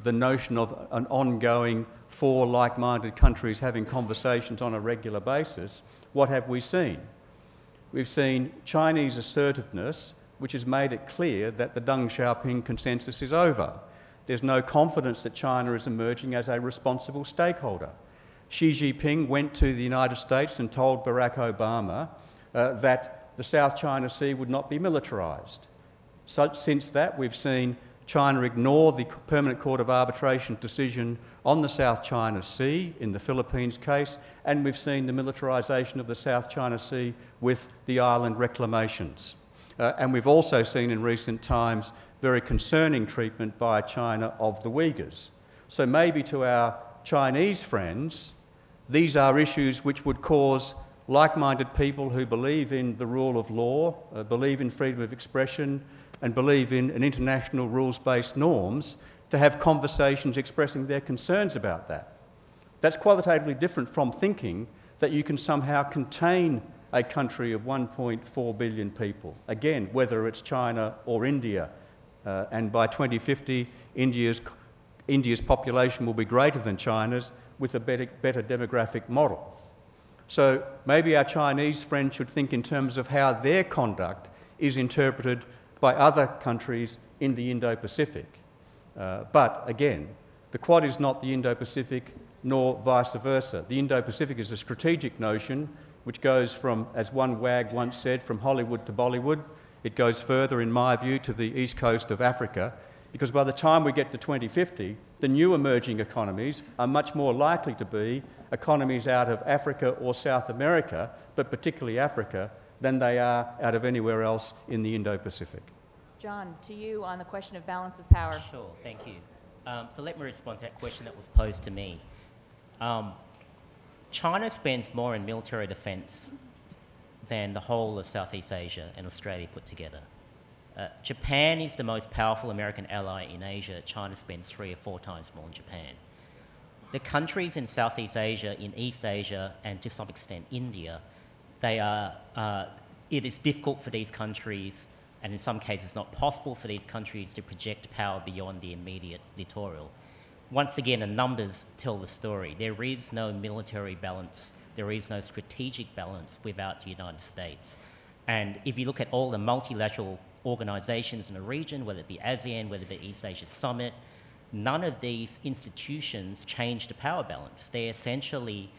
notion of an ongoing four like-minded countries having conversations on a regular basis, what have we seen? We've seen Chinese assertiveness, which has made it clear that the Deng Xiaoping consensus is over. There's no confidence that China is emerging as a responsible stakeholder. Xi Jinping went to the United States and told Barack Obama that the South China Sea would not be militarized. Since that, we've seen China ignore the Permanent Court of Arbitration decision on the South China Sea in the Philippines case, and we've seen the militarization of the South China Sea with the island reclamations. And we've also seen in recent times very concerning treatment by China of the Uyghurs. So maybe to our Chinese friends, these are issues which would cause like-minded people who believe in the rule of law, believe in freedom of expression, and believe in an international rules-based norms to have conversations expressing their concerns about that. That's qualitatively different from thinking that you can somehow contain a country of 1.4 billion people. Again, whether it's China or India, and by 2050, India's population will be greater than China's with a better demographic model. So maybe our Chinese friends should think in terms of how their conduct is interpreted by other countries in the Indo-Pacific. But again, the Quad is not the Indo-Pacific nor vice versa. The Indo-Pacific is a strategic notion which goes from, as one wag once said, from Hollywood to Bollywood. It goes further, in my view, to the east coast of Africa, because by the time we get to 2050, the new emerging economies are much more likely to be economies out of Africa or South America, but particularly Africa, than they are out of anywhere else in the Indo-Pacific.
John, to you on the question of balance of power.
Sure, thank you. So let me respond to that question that was posed to me. China spends more in military defence than the whole of Southeast Asia and Australia put together. Japan is the most powerful American ally in Asia. China spends 3 or 4 times more in Japan. The countries in Southeast Asia, in East Asia, and to some extent India, it is difficult for these countries, and in some cases not possible for these countries to project power beyond the immediate littoral. once again, the numbers tell the story. There is no military balance. There is no strategic balance without the United States. And if you look at all the multilateral organizations in the region, whether it be ASEAN, whether it be East Asia Summit, none of these institutions change the power balance. They're essentially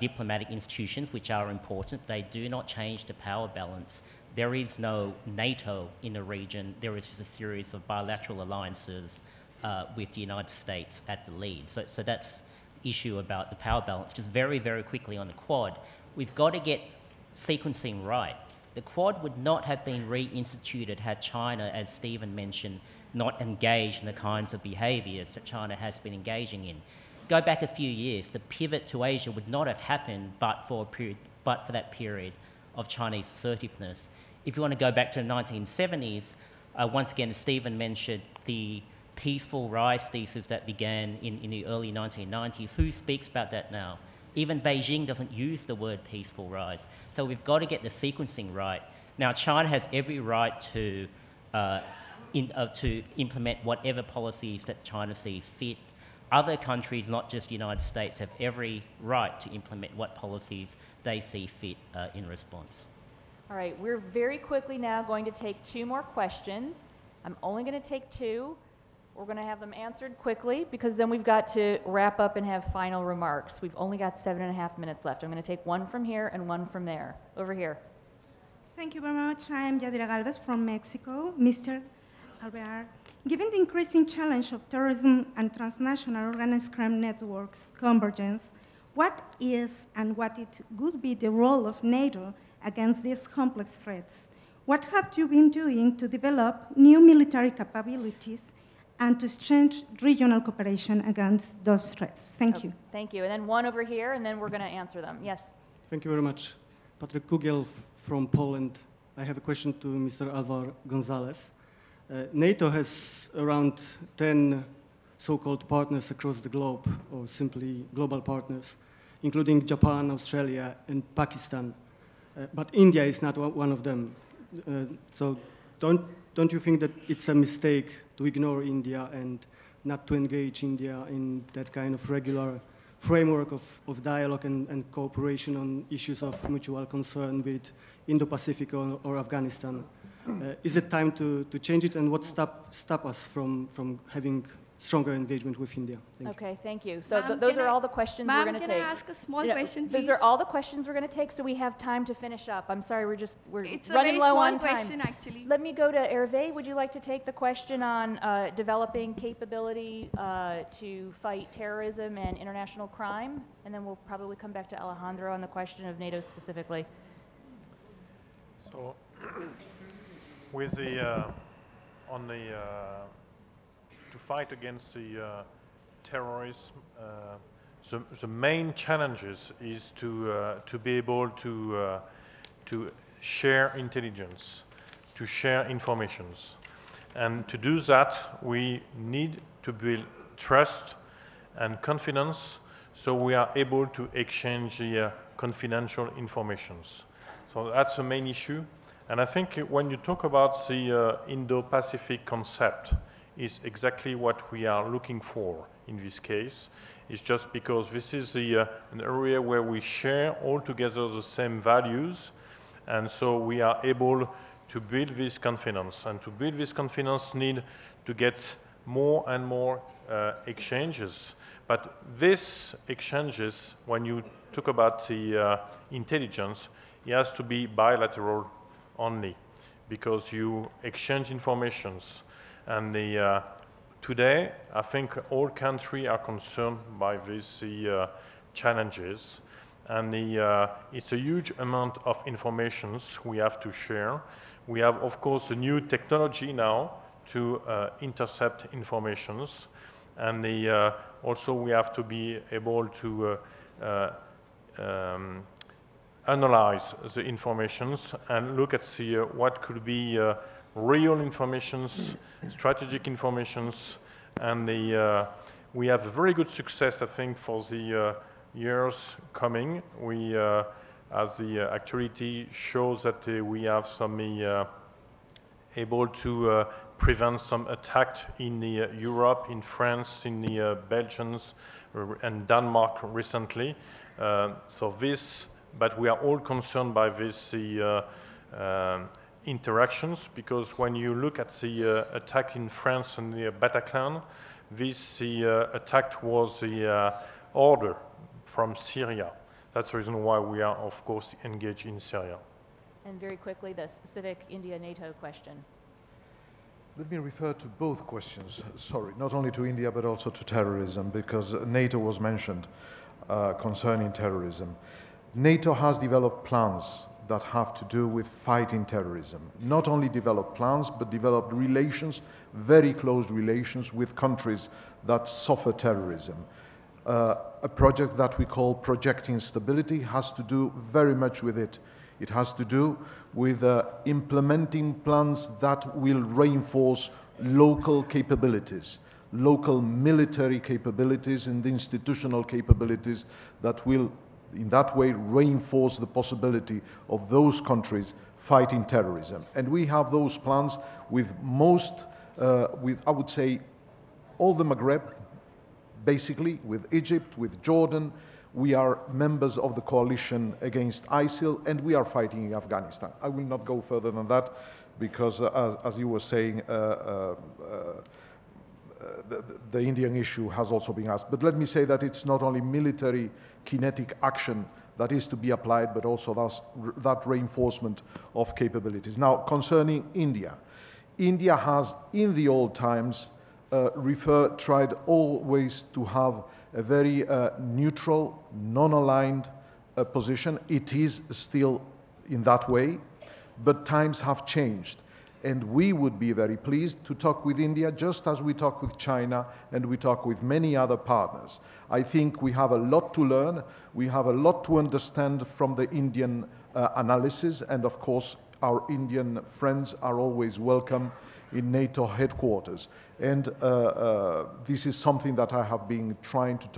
diplomatic institutions, which are important. They do not change the power balance. There is no NATO in the region. There is just a series of bilateral alliances with the United States at the lead. So that's the issue about the power balance. Just very, very quickly on the Quad, we've got to get sequencing right. The Quad would not have been reinstituted had China, as Stephen mentioned, not engaged in the kinds of behaviours that China has been engaging in. Go back a few years, the pivot to Asia would not have happened but for that period of Chinese assertiveness. If you want to go back to the 1970s, once again, Stephen mentioned the peaceful rise thesis that began in the early 1990s. Who speaks about that now? Even Beijing doesn't use the word peaceful rise. So we've got to get the sequencing right. Now, China has every right to implement whatever policies that China sees fit. Other countries, not just the United States, have every right to implement what policies they see fit in response.
All right, we're very quickly now going to take 2 more questions. I'm only going to take 2. We're going to have them answered quickly because then we've got to wrap up and have final remarks. We've only got 7.5 minutes left. I'm going to take 1 from here and 1 from there. Over here.
Thank you very much. I am Yadira Galvez from Mexico. Mr. Alvear, given the increasing challenge of terrorism and transnational organized crime networks convergence, what is and what it would be the role of NATO against these complex threats? What have you been doing to develop new military capabilities and to strengthen regional cooperation against those threats? Thank you.
Thank you. And then 1 over here, and then we're going to answer them. Yes.
Thank you very much. Patrick Kugiel from Poland. I have a question to Mr. Alvargonzález. NATO has around 10 so-called partners across the globe, or simply global partners, including Japan, Australia, and Pakistan. But India is not one of them. So don't you think that it's a mistake to ignore India and not to engage India in that kind of regular framework of dialogue and cooperation on issues of mutual concern with Indo-Pacific or Afghanistan? Is it time to change it, and what stop us from having stronger engagement with India?
Thank you. So those are all the questions we're going to take.
Can I ask a small question, please?
Those are all the questions we're going to take, so we have time to finish up. I'm sorry, we're
it's
running low on time.
It's a very small question, actually.
Let me go to Hervé. Would you like to take the question on developing capability to fight terrorism and international crime? And then we'll probably come back to Alejandro on the question of NATO specifically.
So, with the to fight against the terrorism, the main challenges is to be able to share intelligence, to share informations, and to do that we need to build trust and confidence, so we are able to exchange the confidential informations. So that's the main issue. And I think when you talk about the Indo-Pacific concept, is exactly what we are looking for in this case. It's just because this is an area where we share all together the same values, and so we are able to build this confidence. And to build this confidence, need to get more and more exchanges. But these exchanges, when you talk about the intelligence, it has to be bilateral only, because you exchange informations. And today, I think all countries are concerned by these challenges. And it's a huge amount of informations we have to share. We have, of course, a new technology now to intercept informations. And also we have to be able to analyze the informations and look at what could be real informations, strategic informations, and we have a very good success, I think, for the years coming. We, as the actuality shows that we have some able to prevent some attack in Europe, in France, in the Belgians, and Denmark recently. But we are all concerned by this interactions, because when you look at the attack in France and the Bataclan, this attack was the order from Syria. That's the reason why we are, of course, engaged in Syria.
And very quickly, the specific India-NATO question.
Let me refer to both questions, sorry, not only to India but also to terrorism, because NATO was mentioned concerning terrorism. NATO has developed plans that have to do with fighting terrorism. Not only developed plans, but developed relations, very close relations with countries that suffer terrorism. A project that we call Projecting Stability has to do very much with it. It has to do with implementing plans that will reinforce local capabilities, local military capabilities and institutional capabilities that will, in that way, reinforce the possibility of those countries fighting terrorism. And we have those plans with I would say, all the Maghreb, basically, with Egypt, with Jordan. We are members of the coalition against ISIL, and we are fighting in Afghanistan. I will not go further than that, because as you were saying, the Indian issue has also been asked. But let me say that it's not only military kinetic action that is to be applied, but also that reinforcement of capabilities. Now, concerning India, India has, in the old times, tried always to have a very neutral, non-aligned position. It is still in that way, but times have changed. And we would be very pleased to talk with India, just as we talk with China and we talk with many other partners. I think we have a lot to learn. We have a lot to understand from the Indian analysis. And of course, our Indian friends are always welcome in NATO headquarters. And this is something that I have been trying to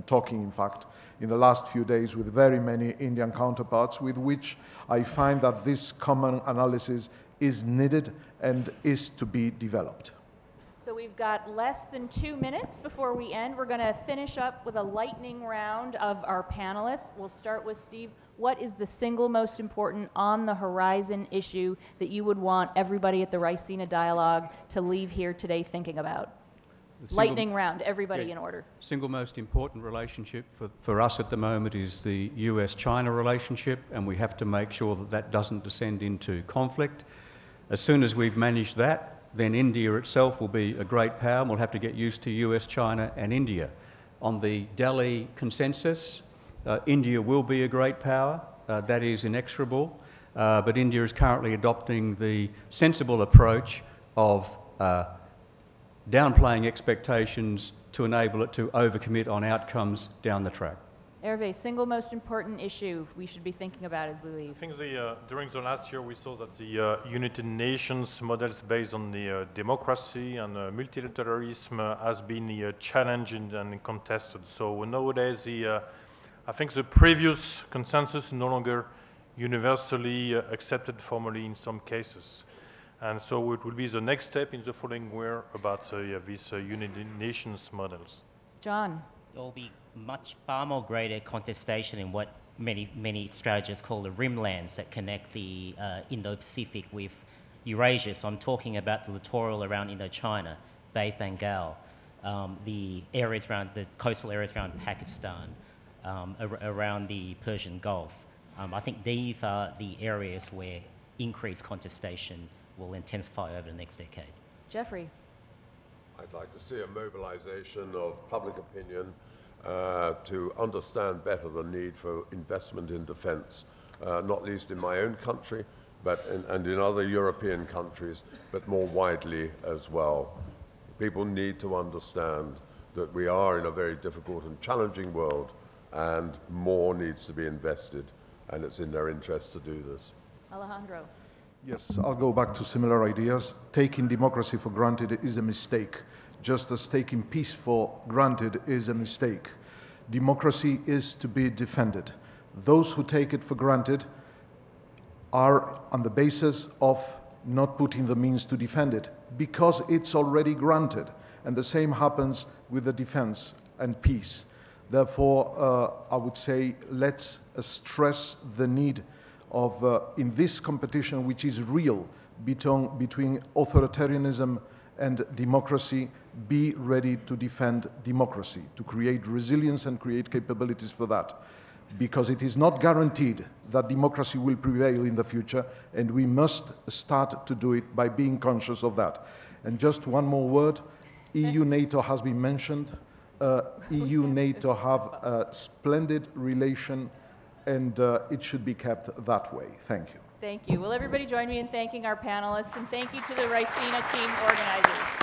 talking, in fact, in the last few days with very many Indian counterparts, with which I find that this common analysis is needed and is to be developed.
So we've got less than 2 minutes before we end. We're going to finish up with a lightning round of our panelists. We'll start with Steve. What is the single most important on the horizon issue that you would want everybody at the Raisina Dialogue to leave here today thinking about? Lightning round, everybody in order.
Single most important relationship for us at the moment is the US-China relationship, and we have to make sure that that doesn't descend into conflict. As soon as we've managed that, then India itself will be a great power, and we'll have to get used to US, China and India. On the Delhi consensus, India will be a great power. That is inexorable. But India is currently adopting the sensible approach of downplaying expectations to enable it to overcommit on outcomes down the track.
Hervé, single most important issue we should be thinking about as we leave?
I think during the last year we saw that the United Nations models based on the democracy and multilateralism has been challenged and contested. So nowadays I think the previous consensus is no longer universally accepted formally in some cases. And so it will be the next step in the following year about these United Nations models.
John?
There will be far more greater contestation in what many strategists call the rimlands that connect the Indo-Pacific with Eurasia. So I'm talking about the littoral around Indochina, Bay Bengal, the areas around the coastal areas around Pakistan, around the Persian Gulf. I think these are the areas where increased contestation will intensify over the next decade.
Geoffrey?
I'd like to see a mobilization of public opinion to understand better the need for investment in defense, not least in my own country, and in other European countries, but more widely as well. People need to understand that we are in a very difficult and challenging world, and more needs to be invested, and it's in their interest to do this.
Alejandro?
Yes, I'll go back to similar ideas. Taking democracy for granted is a mistake, just as taking peace for granted is a mistake. Democracy is to be defended. Those who take it for granted are on the basis of not putting the means to defend it. because it's already granted. And the same happens with the defense and peace. Therefore, I would say let's stress the need of, in this competition, which is real, between authoritarianism and democracy, be ready to defend democracy, to create resilience and create capabilities for that. Because it is not guaranteed that democracy will prevail in the future, and we must start to do it by being conscious of that. And just one more word, EU-NATO has been mentioned. EU-NATO have a splendid relation, and it should be kept that way. Thank you.
Thank you. Will everybody join me in thanking our panelists, and thank you to the Raisina team organizers.